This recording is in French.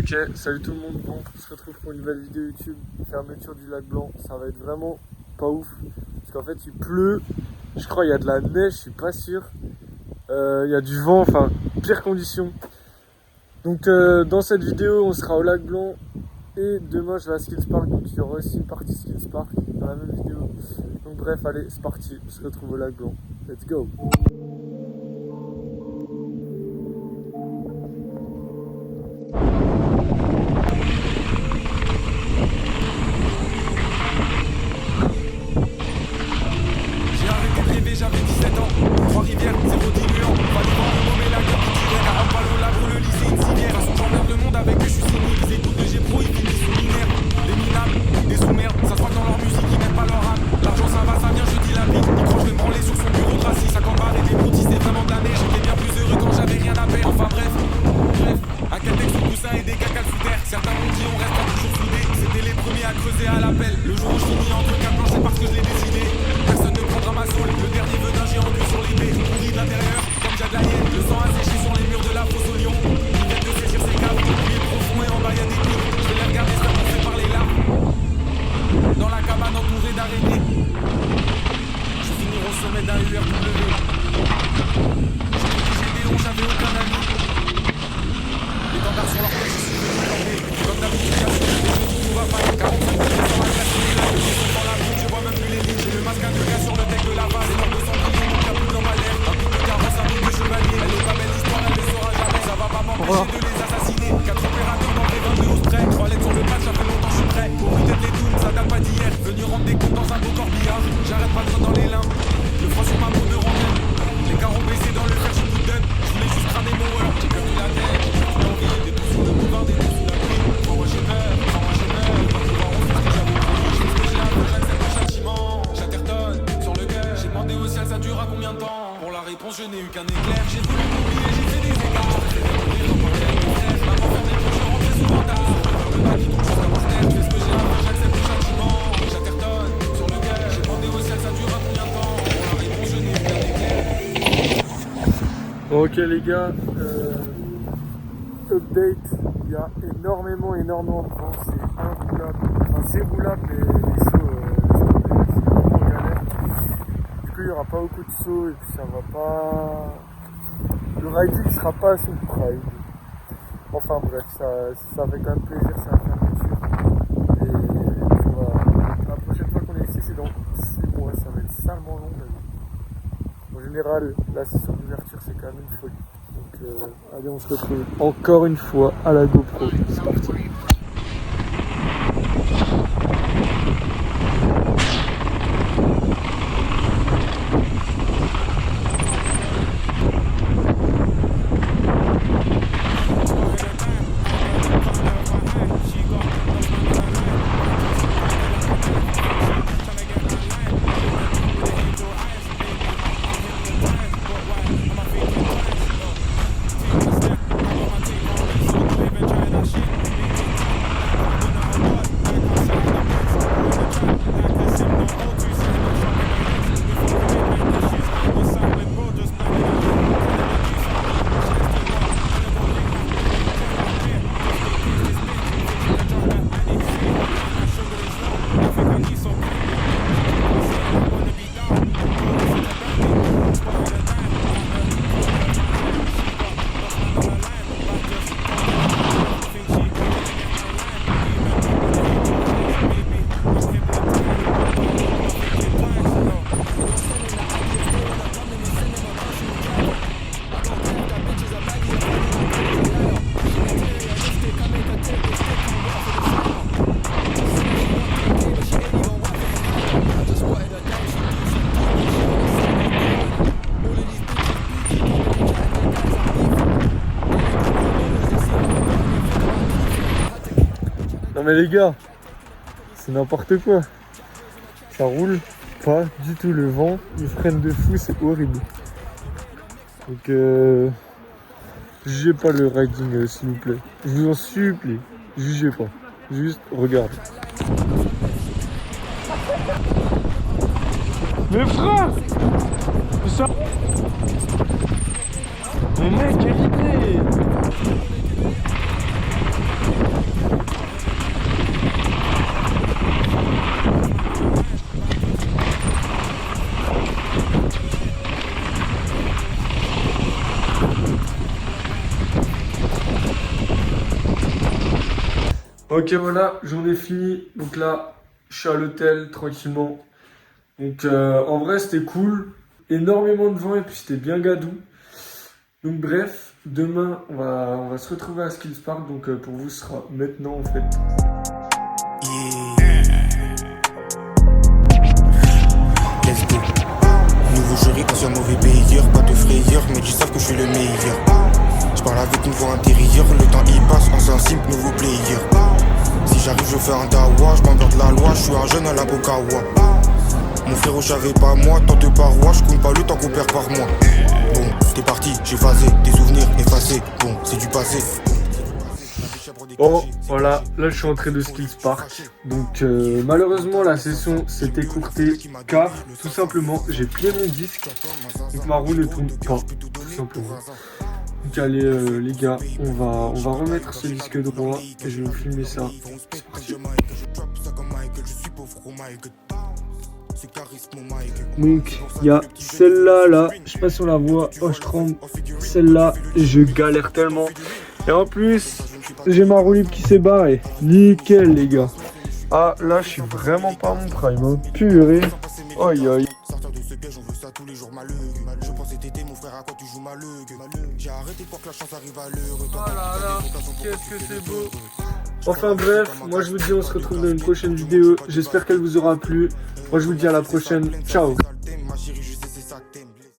Ok, salut tout le monde, bon, on se retrouve pour une nouvelle vidéo YouTube, fermeture du lac Blanc, ça va être vraiment pas ouf, parce qu'en fait il pleut, je crois il y a de la neige, je suis pas sûr, il y a du vent, enfin pire condition. Donc dans cette vidéo on sera au lac Blanc et demain je vais à Skills Park, donc il y aura aussi une partie Skills Park dans la même vidéo. Donc bref, allez c'est parti, on se retrouve au lac Blanc, let's go. J'avais 17 ans, Trois-Rivières, zéro diluant, validant le mot mais la gueule qui tirait, 40 balles au labre, le lycée, une civière, à son j'emmerde le monde avec eux, je suis signé, ils écoutent de G-Pro, ils finissent sous mineurs, des minables, des sous-merdes, ça se voit dans leur musique, ils mettent pas leur âme, l'argent ça va, ça vient, je dis la vie, ils croient je vais me branler sur son bureau de raciste, 50 barres et des broutilles, c'était vraiment de l'année, j'étais bien plus heureux quand j'avais rien à perdre, enfin bref, à quel texte tout ça et des cacas sous terre, certains m'ont dit on reste toujours soudés, c'était les premiers à creuser à l'appel, le jour où je finis entre quatre planches, c'est parce que je l'ai décidé, personne ne prendra ma soul, le dernier venin j'ai rendu sur l'épée, pourri de l'intérieur, comme Jad la hyène, le sang asséché sur les murs de la fosse au lion, ils viennent de saisir ses caves, il est profond et en bas y'a des pics, je vais les regarder se faire bouffer par les larmes, dans la cabane entourée d'araignées, je vais finir au sommet d'un URW, j'avais aucun ami, les tendards sur leur tête, je suis venu planter, comme d'habitude, il y a ce que je fais, tout va pas, 45 minutes sur la classe, dans la route, je vois même plus les lignes, j'ai le masque à 2 gars sur le deck de la base, et leur 200 millions, donc y'a plus dans ma l'air, un coup de carrosse, un coup de chevalier, elle est pas belle l'histoire, elle le saura jamais, ça va pas m'empêcher de les assassiner, 4 opérateurs dans les 22 12 près, 3 lettres sur le patch, ça fait longtemps je suis prêt, pour peut-être les toons, ça date pas d'hier, venu rendre des comptes dans un beau corbillard, j'arrête pas de dans les limbes, le froid sur ma peau de rondelle, les carreaux baissés dans le fer, je coup de gun, je voulais juste cramer mon heure, j'ai perdu la tête, j'ai perdu l'envie, des pouces sous le boulevard, des pouces sous la pluie, moi j'ai peur, pas pouvoir refaire ce que j'avais promis, je fais ce que j'ai à faire, j'accepte le châtiment, j'intertonne sur le cœur, j'ai demandé au ciel ça dure à combien de temps, pour la réponse je n'ai eu qu'un éclair, j'ai voulu m'oublier, j'ai fait des écarts, j'ai fait des rêver, j'en parlais avec mon frère, maman fermait le je rentrais souvent tard, vers le bas qui tombe jusqu'à par terre, je fais ce que j'ai à faire, j'accepte le châtiment, j'intertonne sur le cœur, j'ai demandé au ciel ça dure à combien de temps, pour la réponse je n'ai eu qu'un éclair. Bon, ok les gars, update, il y a énormément de vent, c'est inroulable, enfin c'est roulable mais les sauts, c'est vraiment galère. Du coup il n'y aura pas beaucoup de sauts et puis ça va pas... Le riding sera pas à son prime. Enfin bref, ça fait quand même plaisir, c'est la fermeture. Et ça va... La prochaine fois qu'on est ici c'est dans 6 mois, ça va être salement long mais... En général, la session d'ouverture c'est quand même une folie. Donc allez, on se retrouve encore une fois à la GoPro. C'est parti. Non mais les gars, c'est n'importe quoi. Ça roule pas du tout, le vent, il freine de fou, c'est horrible. Donc jugez pas le riding s'il vous plaît. Je vous en supplie, jugez pas. Juste regardez. Mais frère, ça... Mais mec, quelle idée! Ok, voilà, j'en ai fini. Donc là, je suis à l'hôtel tranquillement. Donc en vrai, c'était cool. Énormément de vent et puis c'était bien gadou. Donc bref, demain, on va se retrouver à Skills Park. Donc pour vous, ce sera maintenant en fait. Yeah. Let's go. Nouveau jury, ancien mauvais payeur. Pas de frayeur, mais ils savent que je suis le meilleur. Je parle avec une voix intérieure. Le temps y passe, ancien simple, nouveau player. Si j'arrive, je fais un dawa. Je m'emmerde la loi, je suis un jeune à la Bokawa. Mon frérot, j'avais pas moi. Tant de parois, je compte pas le temps qu'on perd par mois. Bon, t'es parti, j'ai phasé. Des souvenirs effacés. Bon, c'est du passé. Oh, voilà, là je suis entré de Skills Park. Donc malheureusement la session s'est écourtée car tout simplement j'ai plié mon disque. Donc ma roue ne tourne pas, tout simplement. Donc allez les gars, on va remettre ce disque droit et je vais vous filmer ça. C'est parti. Donc il y a celle-là, là, je sais pas si on la voit, oh je tremble. Celle-là, je galère tellement. Et en plus, j'ai ma roue libre qui s'est barrée. Nickel les gars. Ah là je suis vraiment pas à mon prime, hein. Purée. Aïe aïe. Oh là là, qu'est-ce que c'est beau. Enfin bref, moi je vous dis on se retrouve dans une prochaine vidéo. J'espère qu'elle vous aura plu. Moi je vous dis à la prochaine. Ciao.